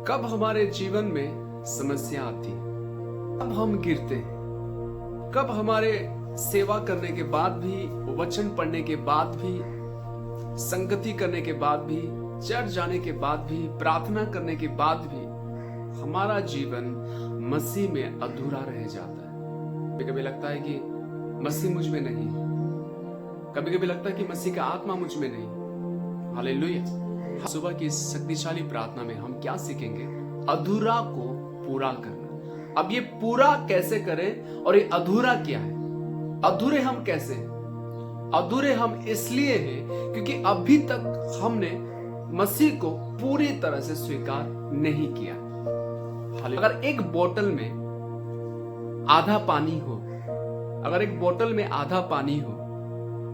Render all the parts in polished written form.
कब हमारे जीवन में समस्या आती है, कब हम गिरते हैं, कब हमारे सेवा करने के बाद भी, वचन पढ़ने के बाद भी, संगति करने के बाद भी, चर्च जाने के बाद भी, प्रार्थना करने के बाद भी हमारा जीवन मसीह में अधूरा रह जाता है। कभी कभी लगता है कि मसीह मुझ में नहीं, कभी कभी लगता है कि मसीह का आत्मा मुझ में नहीं। हालेलुया। सुबह की शक्तिशाली प्रार्थना में हम क्या सीखेंगे? अधूरा को पूरा करना। अब ये पूरा कैसे करें और ये अधूरा क्या है? अधूरे हम कैसे हैं? अधूरे हम इसलिए हैं क्योंकि अभी तक हमने मसीह को पूरी तरह से स्वीकार नहीं किया। अगर एक बोतल में आधा पानी हो, अगर एक बोतल में आधा पानी हो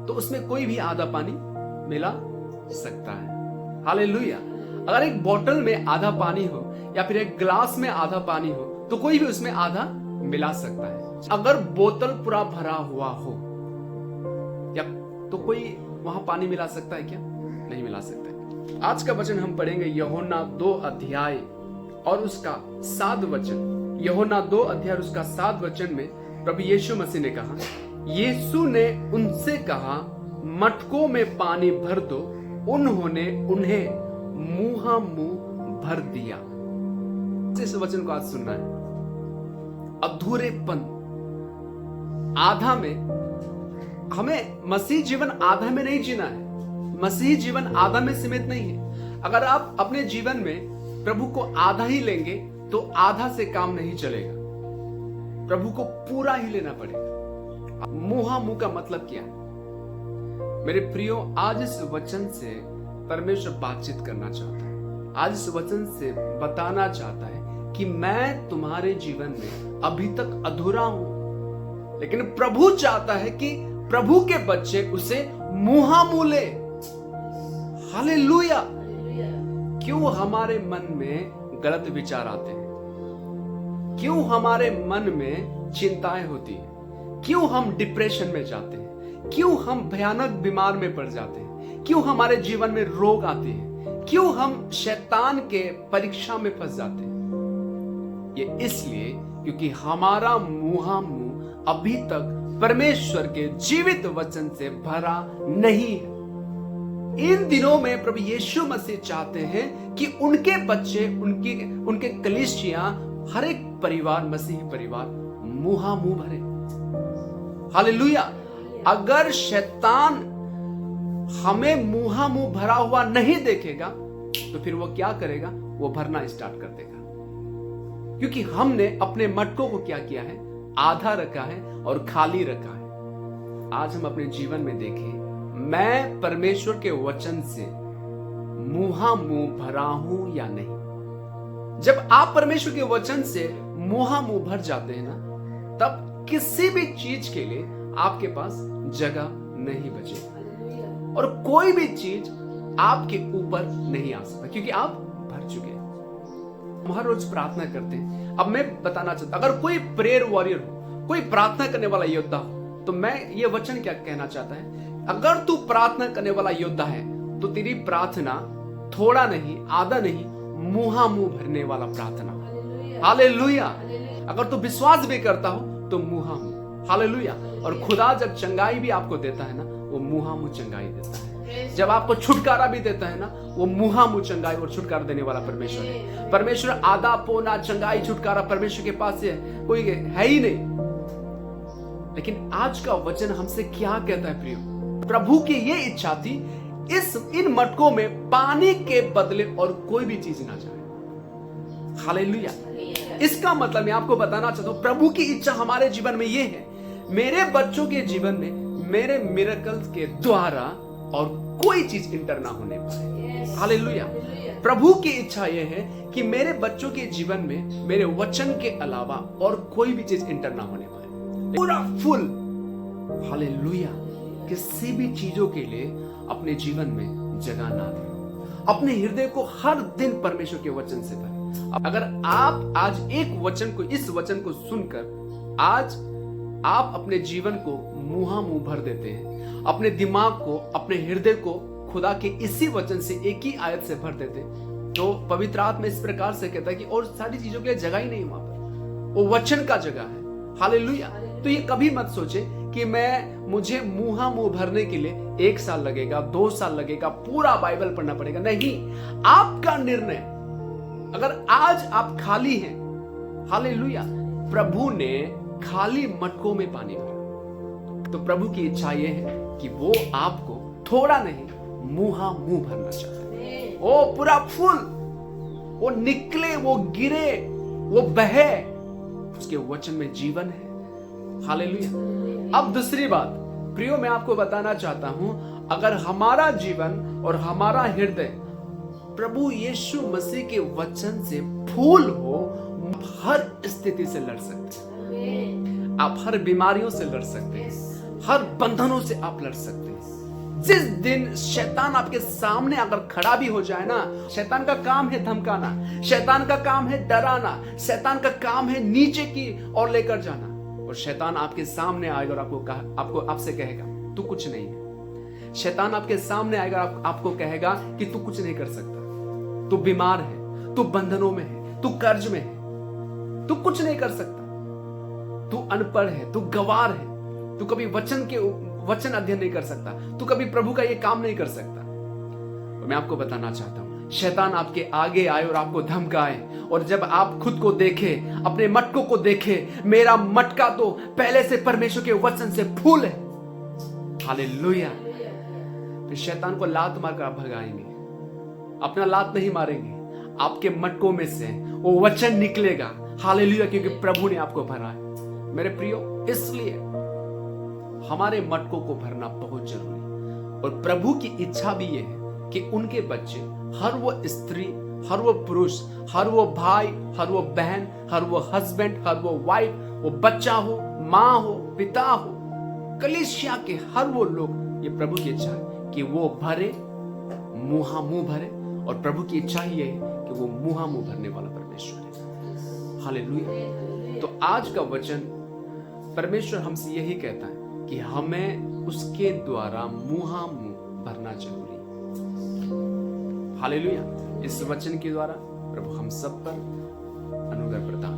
तो उसमें कोई भी आधा पानी मिला सकता है। हालेलुया। अगर एक बोतल में आधा पानी हो या फिर एक ग्लास में आधा पानी हो तो कोई भी उसमें आधा मिला सकता है। अगर बोतल पूरा भरा हुआ हो या तो कोई वहां पानी मिला सकता है क्या? नहीं मिला सकता। आज का वचन हम पढ़ेंगे यूहन्ना 2 अध्याय और उसका 7 वचन। यूहन्ना 2 अध्याय और उसका 7 वचन में प्रभु यीशु मसीह ने कहा, यीशु ने उनसे कहा, मटकों में पानी भर दो। उन्होंने उन्हें मुंहा मुंह भर दिया। इस वचन को आज सुनना है। अधूरेपन, आधा में, हमें मसीह जीवन आधा में नहीं जीना है। मसीह जीवन आधा में सीमित नहीं है। अगर आप अपने जीवन में प्रभु को आधा ही लेंगे तो आधा से काम नहीं चलेगा। प्रभु को पूरा ही लेना पड़ेगा। मुंहा मुंह का मतलब क्या है? मेरे प्रियो, आज इस वचन से परमेश्वर बातचीत करना चाहता है। आज इस वचन से बताना चाहता है कि मैं तुम्हारे जीवन में अभी तक अधूरा हूं, लेकिन प्रभु चाहता है कि प्रभु के बच्चे उसे मुंहा मुंह ले। हालेलुया। क्यों हमारे मन में गलत विचार आते हैं? क्यों हमारे मन में चिंताएं होती है? क्यों हम डिप्रेशन में जाते हैं? क्यों हम भयानक बीमार में पड़ जाते हैं? क्यों हमारे जीवन में रोग आते हैं? क्यों हम शैतान के परीक्षा में फंस जाते हैं? ये इसलिए क्योंकि हमारा मुंहा मुंह अभी तक परमेश्वर के जीवित वचन से भरा नहीं है। इन दिनों में प्रभु यीशु मसीह चाहते हैं कि उनके बच्चे, उनके कलीसिया, हर एक परिवार, मसीही परिवार मुंहा मुंह भरे। हालेलुया। अगर शैतान हमें मुंहा मुंह भरा हुआ नहीं देखेगा तो फिर वो क्या करेगा? वो भरना स्टार्ट कर देगा, क्योंकि हमने अपने मटकों को क्या किया है? आधा रखा है और खाली रखा है। आज हम अपने जीवन में देखें, मैं परमेश्वर के वचन से मुंहा मुंह भरा हूं या नहीं। जब आप परमेश्वर के वचन से मुंहा मुंह भर जाते हैं ना, तब किसी भी चीज के लिए आपके पास जगह नहीं बचेगी और कोई भी चीज आपके ऊपर नहीं आ सकता, क्योंकि आप भर चुके हैं। हम हर रोज प्रार्थना करते हैं। अब मैं बताना चाहता, अगर कोई प्रेयर वॉरियर हो, कोई प्रार्थना करने वाला योद्धा हो, तो मैं ये वचन क्या कहना चाहता है? अगर तू प्रार्थना करने वाला योद्धा है तो तेरी प्रार्थना थोड़ा नहीं, आधा नहीं, मुंहा मुंह भरने वाला प्रार्थना। हालेलुया। अगर तू विश्वास भी करता हो तो मुंहा मुंह। हालेलुया। और खुदा जब चंगाई भी आपको देता है ना, वो मुंहा मुंह चंगाई देता है। जब आपको छुटकारा भी देता है ना, वो मुंहा मुंह चंगाई और छुटकारा देने वाला परमेश्वर है। परमेश्वर आधा पौना चंगाई छुटकारा परमेश्वर के पास है, कोई है ही नहीं। लेकिन आज का वचन हमसे क्या कहता है प्रियो? प्रभु की ये इच्छा थी, इन मटकों में पानी के बदले और कोई भी चीज ना जाए। हालेलुया। इसका मतलब मैं आपको बताना चाहता हूं, प्रभु की इच्छा हमारे जीवन में ये है, मेरे बच्चों के जीवन में मेरे मिरेकल्स के द्वारा और कोई चीज इंटर ना होने पाए। हालेलुया। प्रभु की इच्छा यह है कि मेरे बच्चों के जीवन में मेरे वचन के अलावा और कोई भी चीज इंटर ना होने पाए। पूरा फुल। हालेलुया। किसी भी चीजों के लिए अपने जीवन में जगह ना दें। अपने हृदय को हर दिन परमेश्वर के वचन से भरें। अगर आप आज एक वचन को, इस वचन को सुनकर आज आप अपने जीवन को मुंहा मुंह भर देते हैं, अपने दिमाग को, अपने हृदय को खुदा के इसी वचन से, एक ही आयत से भर देते, तो पवित्र आत्मा इस प्रकार से कहता है कि और सारी चीजों के लिए जगह ही नहीं वहां पर, वो वचन का जगह है। हालेलुया। तो ये कभी मत सोचे कि मुझे मुंह भरने के लिए 1 साल लगेगा, 2 साल लगेगा, पूरा बाइबल पढ़ना पड़ेगा। नहीं, आपका निर्णय। अगर आज आप खाली हैं, हालेलुया, प्रभु ने खाली मटकों में पानी भरा, तो प्रभु की इच्छा यह है कि वो आपको थोड़ा नहीं मुंह भरना चाहता है। वो पूरा फुल, वो निकले, वो गिरे, वो बहे, उसके वचन में जीवन है। हालेलुया। अब दूसरी बात, प्रियो, मैं आपको बताना चाहता हूं, अगर हमारा जीवन और हमारा हृदय प्रभु यीशु मसीह के वचन से फूल हो, हर स्थिति से लड़ सकते हैं। आप हर बीमारियों से लड़ सकते हैं, हर बंधनों से आप लड़ सकते हैं। जिस दिन शैतान आपके सामने अगर खड़ा भी हो जाए ना, शैतान का काम है धमकाना, शैतान का काम है डराना, शैतान का काम है नीचे की ओर लेकर जाना। और शैतान आपके सामने आएगा और आपसे कहेगा तू कुछ नहीं है। शैतान आपके सामने आएगा, आपको कहेगा कि तू कुछ नहीं कर सकता, तू बीमार है, तू बंधनों में है, तू कर्ज में है, तू कुछ नहीं कर सकता, तू अनपढ़ है, तू गवार है, तू कभी वचन अध्ययन नहीं कर सकता, तू कभी प्रभु का ये काम नहीं कर सकता। तो मैं आपको बताना चाहता हूं, शैतान आपके आगे आए और आपको धमकाए, और जब आप खुद को देखे, अपने मटकों को देखे, मेरा मटका तो पहले से परमेश्वर के वचन से फूल है, हालेलुया, फिर शैतान को लात मारकर आप भगाएंगे। अपना लात नहीं मारेंगे, आपके मटकों में से वो वचन निकलेगा, हालेलुया, क्योंकि प्रभु ने आपको भरा है। मेरे प्रियो, इसलिए हमारे मटकों को भरना बहुत जरूरी है। और प्रभु की इच्छा भी यह है कि उनके बच्चे, हर वो स्त्री, हर वो पुरुष, हर वो भाई, हर वो बहन, हर वो हस्बैंड, हर वो वाइफ, वो बच्चा हो, माँ हो, पिता हो, कलीसिया के हर वो लोग, ये प्रभु की इच्छा है कि वो भरे, मुंह भरे। और प्रभु की इच्छा ही है कि वो मुंह भरने वाला परमेश्वर है। हालेलुया। तो आज का वचन परमेश्वर हमसे यही कहता है कि हमें उसके द्वारा मुंह भरना जरूरी है। हालेलुया। इस वचन के द्वारा प्रभु हम सब पर अनुग्रह प्रदान